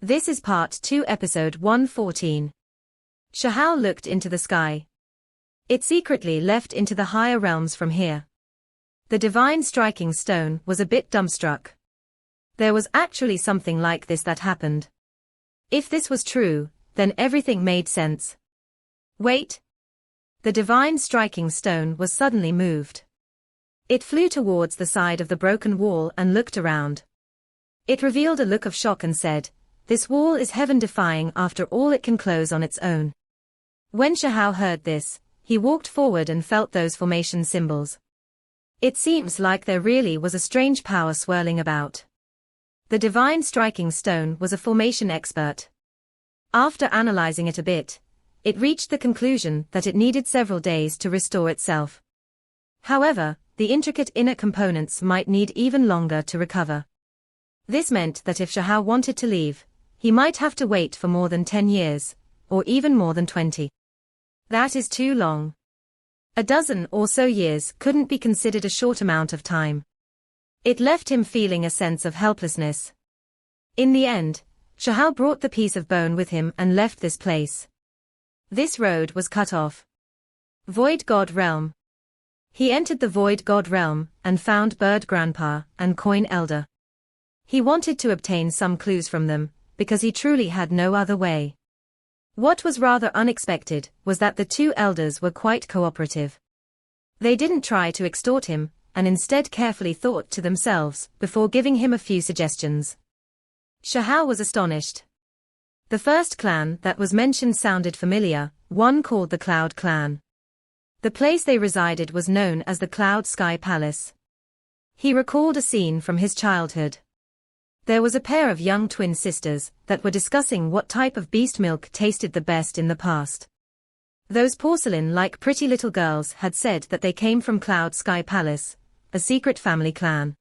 This is part 2, episode 114. Shahal looked into the sky. It secretly left into the higher realms from here. The divine striking stone was a bit dumbstruck. There was actually something like this that happened. If this was true, then everything made sense. Wait. The divine striking stone was suddenly moved. It flew towards the side of the broken wall and looked around. It revealed a look of shock and said, "This wall is heaven-defying after all it can close on its own." When Shahal heard this, he walked forward and felt those formation symbols. It seems like there really was a strange power swirling about. The divine striking stone was a formation expert. After analyzing it a bit, it reached the conclusion that it needed several days to restore itself. However, the intricate inner components might need even longer to recover. This meant that if Shahal wanted to leave, he might have to wait for more than 10 years, or even more than 20. That is too long. A dozen or so years couldn't be considered a short amount of time. It left him feeling a sense of helplessness. In the end, Shahal brought the piece of bone with him and left this place. This road was cut off. Void God Realm. He entered the Void God Realm and found Bird Grandpa and Coin Elder. He wanted to obtain some clues from them, because he truly had no other way. What was rather unexpected was that the two elders were quite cooperative. They didn't try to extort him, and instead carefully thought to themselves before giving him a few suggestions. Shahal was astonished. The first clan that was mentioned sounded familiar, one called the Cloud Clan. The place they resided was known as the Cloud Sky Palace. He recalled a scene from his childhood. There was a pair of young twin sisters that were discussing what type of beast milk tasted the best in the past. Those porcelain-like pretty little girls had said that they came from Cloud Sky Palace, a secret family clan.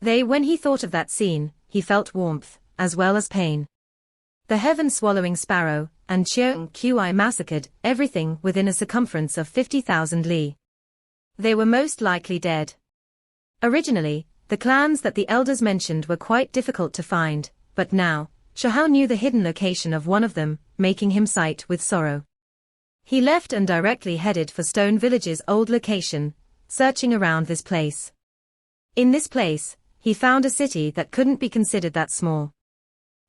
When he thought of that scene, he felt warmth, as well as pain. The heaven-swallowing sparrow and Cheung Qi massacred everything within a circumference of 50,000 li. They were most likely dead. Originally, the clans that the elders mentioned were quite difficult to find, but now, Shahal knew the hidden location of one of them, making him sigh with sorrow. He left and directly headed for Stone Village's old location, searching around this place. In this place, he found a city that couldn't be considered that small.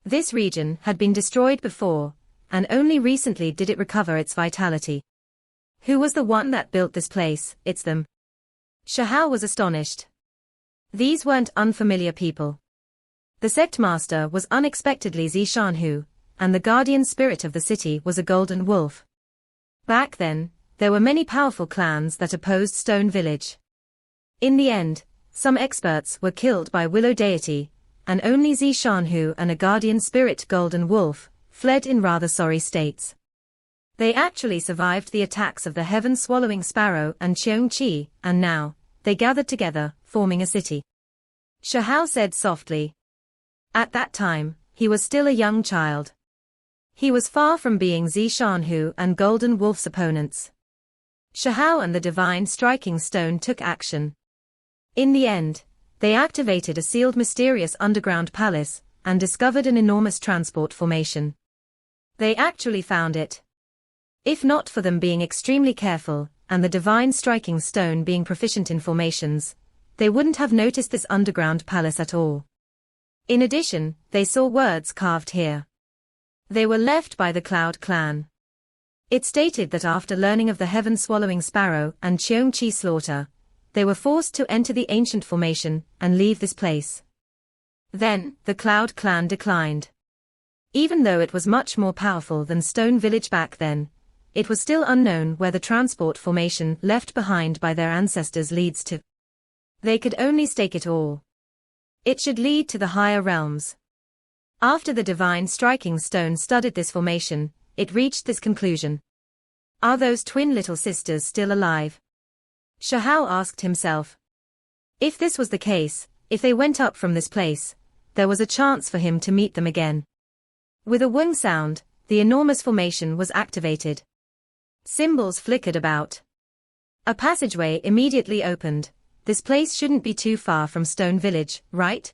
This region had been destroyed before, and only recently did it recover its vitality. Who was the one that built this place? It's them. Shahal was astonished. These weren't unfamiliar people. The sect master was unexpectedly Zishanhu, and the guardian spirit of the city was a golden wolf. Back then, there were many powerful clans that opposed Stone Village. In the end, some experts were killed by Willow Deity, and only Zishanhu and a guardian spirit golden wolf fled in rather sorry states. They actually survived the attacks of the heaven-swallowing sparrow and Cheung Qi, and now, they gathered together, forming a city. Shahal said softly. At that time, he was still a young child. He was far from being Zishanhu and Golden Wolf's opponents. Shahal and the divine striking stone took action. In the end, they activated a sealed mysterious underground palace, and discovered an enormous transport formation. They actually found it. If not for them being extremely careful, and the divine striking stone being proficient in formations, they wouldn't have noticed this underground palace at all. In addition, they saw words carved here. They were left by the Cloud Clan. It stated that after learning of the heaven-swallowing sparrow and Cheung Qi slaughter, they were forced to enter the ancient formation and leave this place. Then, the Cloud Clan declined. Even though it was much more powerful than Stone Village back then, it was still unknown where the transport formation left behind by their ancestors leads to. They could only stake it all. It should lead to the higher realms. After the divine striking stone studied this formation, it reached this conclusion. Are those twin little sisters still alive? Shahal asked himself. If this was the case, if they went up from this place, there was a chance for him to meet them again. With a wung sound, the enormous formation was activated. Symbols flickered about. A passageway immediately opened. This place shouldn't be too far from Stone Village, right?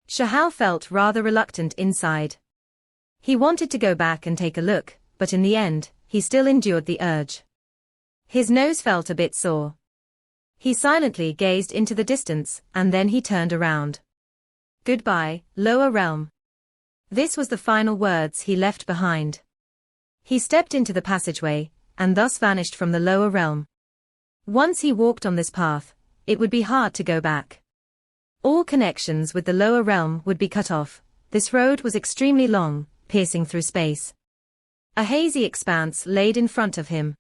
Shahal felt rather reluctant inside. He wanted to go back and take a look, but in the end, he still endured the urge. His nose felt a bit sore. He silently gazed into the distance, and then he turned around. Goodbye, lower realm. This was the final words he left behind. He stepped into the passageway, and thus vanished from the lower realm. Once he walked on this path, it would be hard to go back. All connections with the lower realm would be cut off. This road was extremely long, piercing through space. A hazy expanse laid in front of him.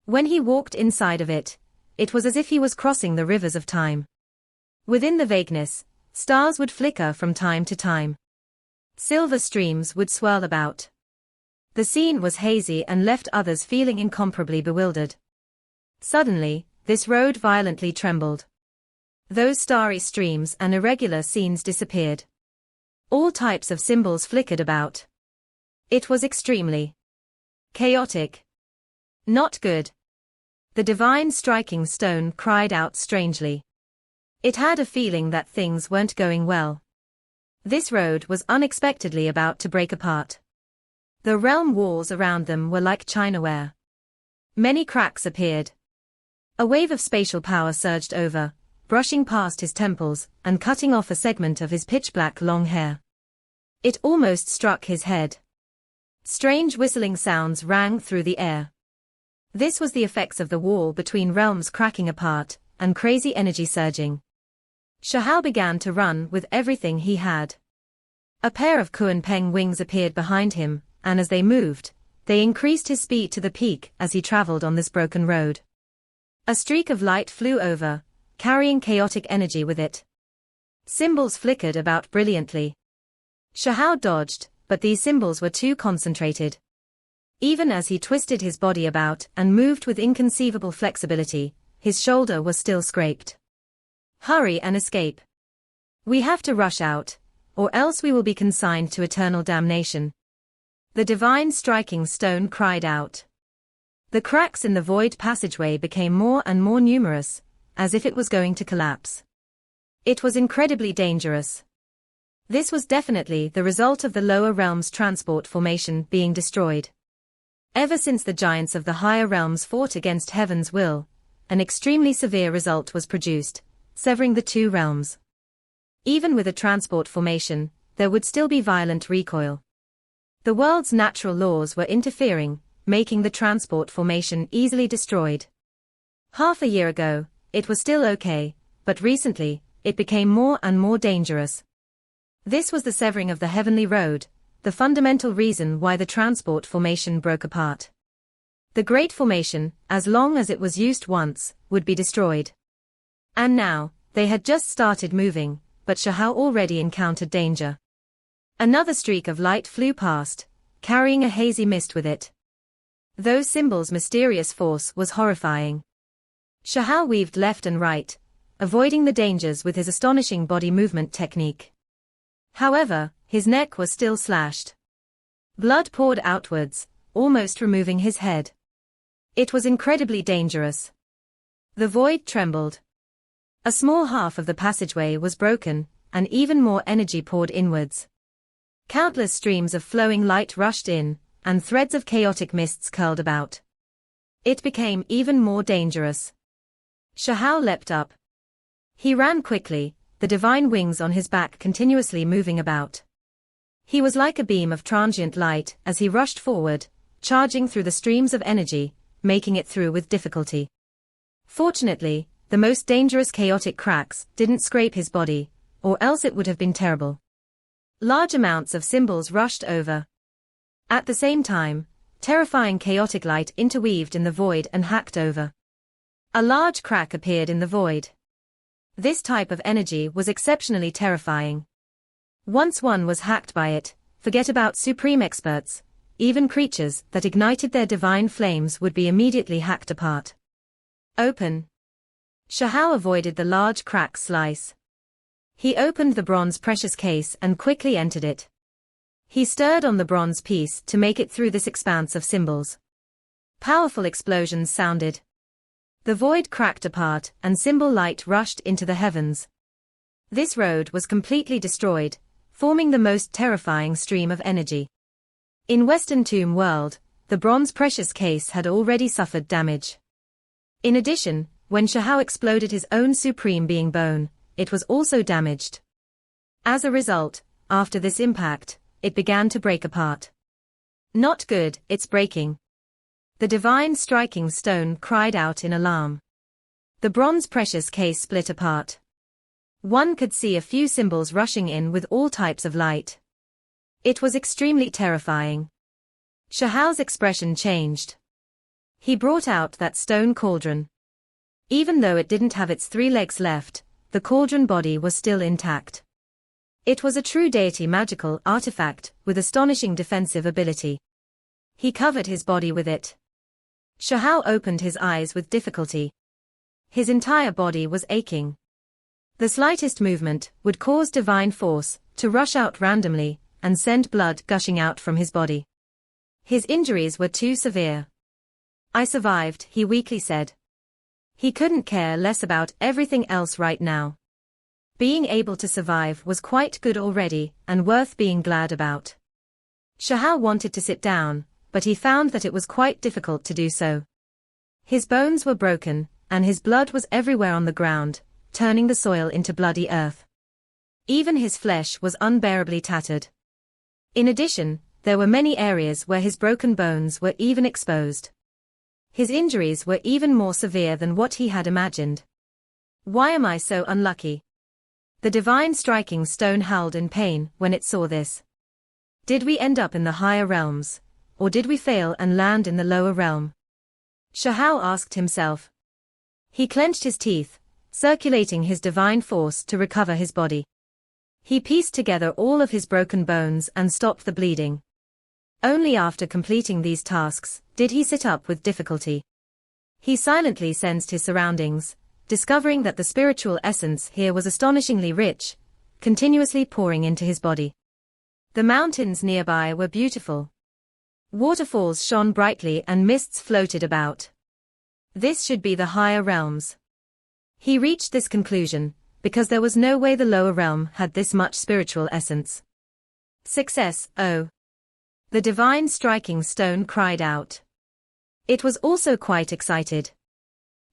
When he walked inside of it, it was as if he was crossing the rivers of time. Within the vagueness, stars would flicker from time to time. Silver streams would swirl about. The scene was hazy and left others feeling incomparably bewildered. Suddenly, this road violently trembled. Those starry streams and irregular scenes disappeared. All types of symbols flickered about. It was extremely chaotic. Not good. The divine striking stone cried out strangely. It had a feeling that things weren't going well. This road was unexpectedly about to break apart. The realm walls around them were like chinaware. Many cracks appeared. A wave of spatial power surged over, brushing past his temples and cutting off a segment of his pitch-black long hair. It almost struck his head. Strange whistling sounds rang through the air. This was the effects of the wall between realms cracking apart, and crazy energy surging. Shahao began to run with everything he had. A pair of Kuan-Peng wings appeared behind him, and as they moved, they increased his speed to the peak as he traveled on this broken road. A streak of light flew over, carrying chaotic energy with it. Symbols flickered about brilliantly. Shahao dodged, but these symbols were too concentrated. Even as he twisted his body about and moved with inconceivable flexibility, his shoulder was still scraped. Hurry and escape. We have to rush out, or else we will be consigned to eternal damnation. The divine striking stone cried out. The cracks in the void passageway became more and more numerous, as if it was going to collapse. It was incredibly dangerous. This was definitely the result of the lower realms transport formation being destroyed. Ever since the giants of the higher realms fought against heaven's will, an extremely severe result was produced, severing the two realms. Even with a transport formation, there would still be violent recoil. The world's natural laws were interfering, making the transport formation easily destroyed. Half a year ago, it was still okay, but recently, it became more and more dangerous. This was the severing of the heavenly road, the fundamental reason why the transport formation broke apart. The Great Formation, as long as it was used once, would be destroyed. And now, they had just started moving, but Shahao already encountered danger. Another streak of light flew past, carrying a hazy mist with it. Those symbols' mysterious force was horrifying. Shahao weaved left and right, avoiding the dangers with his astonishing body movement technique. However, his neck was still slashed. Blood poured outwards, almost removing his head. It was incredibly dangerous. The void trembled. A small half of the passageway was broken, and even more energy poured inwards. Countless streams of flowing light rushed in, and threads of chaotic mists curled about. It became even more dangerous. Shahao leapt up. He ran quickly, the divine wings on his back continuously moving about. He was like a beam of transient light as he rushed forward, charging through the streams of energy, making it through with difficulty. Fortunately, the most dangerous chaotic cracks didn't scrape his body, or else it would have been terrible. Large amounts of symbols rushed over. At the same time, terrifying chaotic light interweaved in the void and hacked over. A large crack appeared in the void. This type of energy was exceptionally terrifying. Once one was hacked by it, forget about supreme experts, even creatures that ignited their divine flames would be immediately hacked apart. Open. Shahao avoided the large crack slice. He opened the bronze precious case and quickly entered it. He stirred on the bronze piece to make it through this expanse of symbols. Powerful explosions sounded. The void cracked apart and symbol light rushed into the heavens. This road was completely destroyed, forming the most terrifying stream of energy. In Western Tomb world, the bronze precious case had already suffered damage. In addition, when Shahao exploded his own supreme being bone, it was also damaged. As a result, after this impact, it began to break apart. Not good, it's breaking. The divine striking stone cried out in alarm. The bronze precious case split apart. One could see a few symbols rushing in with all types of light. It was extremely terrifying. Shahao's expression changed. He brought out that stone cauldron. Even though it didn't have its 3 legs left, the cauldron body was still intact. It was a true deity magical artifact with astonishing defensive ability. He covered his body with it. Shahao opened his eyes with difficulty. His entire body was aching. The slightest movement would cause divine force to rush out randomly and send blood gushing out from his body. His injuries were too severe. I survived, he weakly said. He couldn't care less about everything else right now. Being able to survive was quite good already and worth being glad about. Shahao wanted to sit down, but he found that it was quite difficult to do so. His bones were broken, and his blood was everywhere on the ground, turning the soil into bloody earth. Even his flesh was unbearably tattered. In addition, there were many areas where his broken bones were even exposed. His injuries were even more severe than what he had imagined. Why am I so unlucky? The divine striking stone howled in pain when it saw this. Did we end up in the higher realms, or did we fail and land in the lower realm? Shahao asked himself. He clenched his teeth, circulating his divine force to recover his body. He pieced together all of his broken bones and stopped the bleeding. Only after completing these tasks did he sit up with difficulty. He silently sensed his surroundings, discovering that the spiritual essence here was astonishingly rich, continuously pouring into his body. The mountains nearby were beautiful. Waterfalls shone brightly and mists floated about. This should be the higher realms. He reached this conclusion because there was no way the lower realm had this much spiritual essence. Success, oh! The divine striking stone cried out. It was also quite excited.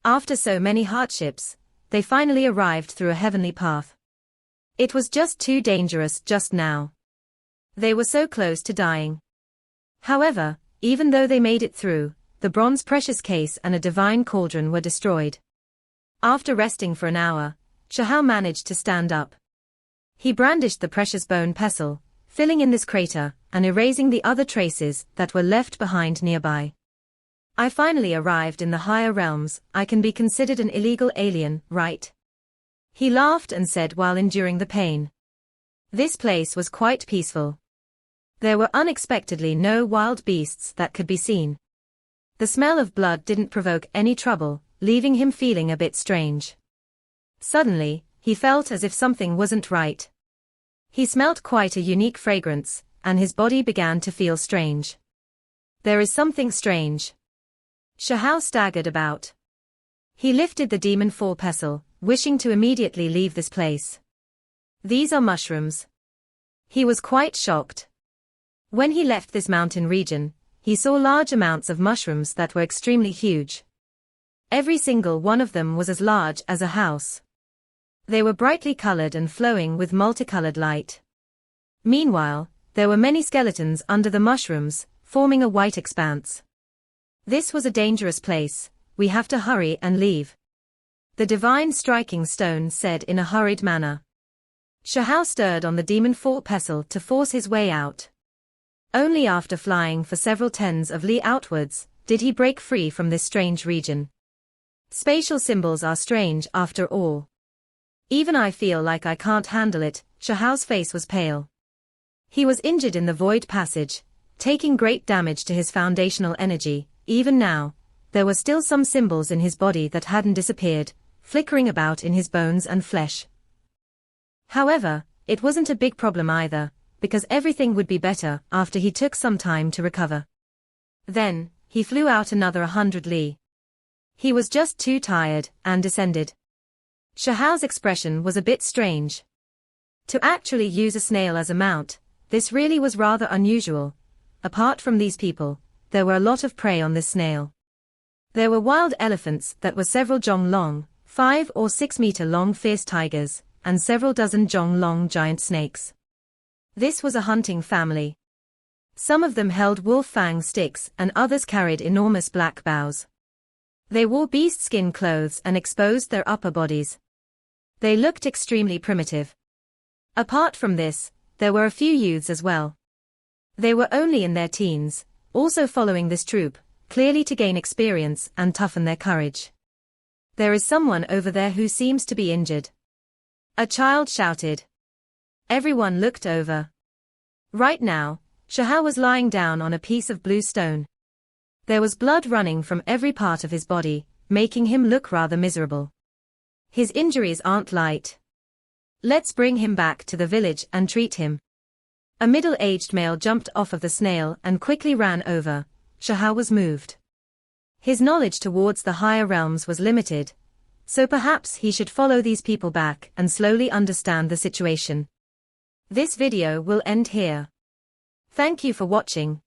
After so many hardships, they finally arrived through a heavenly path. It was just too dangerous just now. They were so close to dying. However, even though they made it through, the bronze precious case and a divine cauldron were destroyed. After resting for an hour, Shahao managed to stand up. He brandished the precious bone pestle, filling in this crater and erasing the other traces that were left behind nearby. I finally arrived in the higher realms. I can be considered an illegal alien, right? He laughed and said while enduring the pain. This place was quite peaceful. There were unexpectedly no wild beasts that could be seen. The smell of blood didn't provoke any trouble, leaving him feeling a bit strange. Suddenly, he felt as if something wasn't right. He smelt quite a unique fragrance, and his body began to feel strange. There is something strange. Shahao staggered about. He lifted the demon 4 pestle, wishing to immediately leave this place. These are mushrooms. He was quite shocked. When he left this mountain region, he saw large amounts of mushrooms that were extremely huge. Every single one of them was as large as a house. They were brightly colored and flowing with multicolored light. Meanwhile, there were many skeletons under the mushrooms, forming a white expanse. This was a dangerous place. We have to hurry and leave. The divine striking stone said in a hurried manner. Shahao stirred on the demon 4 pestle to force his way out. Only after flying for several tens of li outwards did he break free from this strange region. Spatial symbols are strange after all. Even I feel like I can't handle it. Shahao's face was pale. He was injured in the void passage, taking great damage to his foundational energy. Even now, there were still some symbols in his body that hadn't disappeared, flickering about in his bones and flesh. However, it wasn't a big problem either, because everything would be better after he took some time to recover. Then, he flew out another 100 li. He was just too tired, and descended. Shahao's expression was a bit strange. To actually use a snail as a mount, this really was rather unusual, apart from these people, there were a lot of prey on this snail. There were wild elephants that were several jong long, 5 or 6 meter long fierce tigers, and several dozen jong long giant snakes. This was a hunting family. Some of them held wolf fang sticks and others carried enormous black bows. They wore beast skin clothes and exposed their upper bodies. They looked extremely primitive. Apart from this, there were a few youths as well. They were only in their teens, also following this troop, clearly to gain experience and toughen their courage. There is someone over there who seems to be injured. A child shouted. Everyone looked over. Right now, Shahal was lying down on a piece of blue stone. There was blood running from every part of his body, making him look rather miserable. His injuries aren't light. Let's bring him back to the village and treat him. A middle-aged male jumped off of the snail and quickly ran over. Shahal was moved. His knowledge towards the higher realms was limited, so perhaps he should follow these people back and slowly understand the situation. This video will end here. Thank you for watching.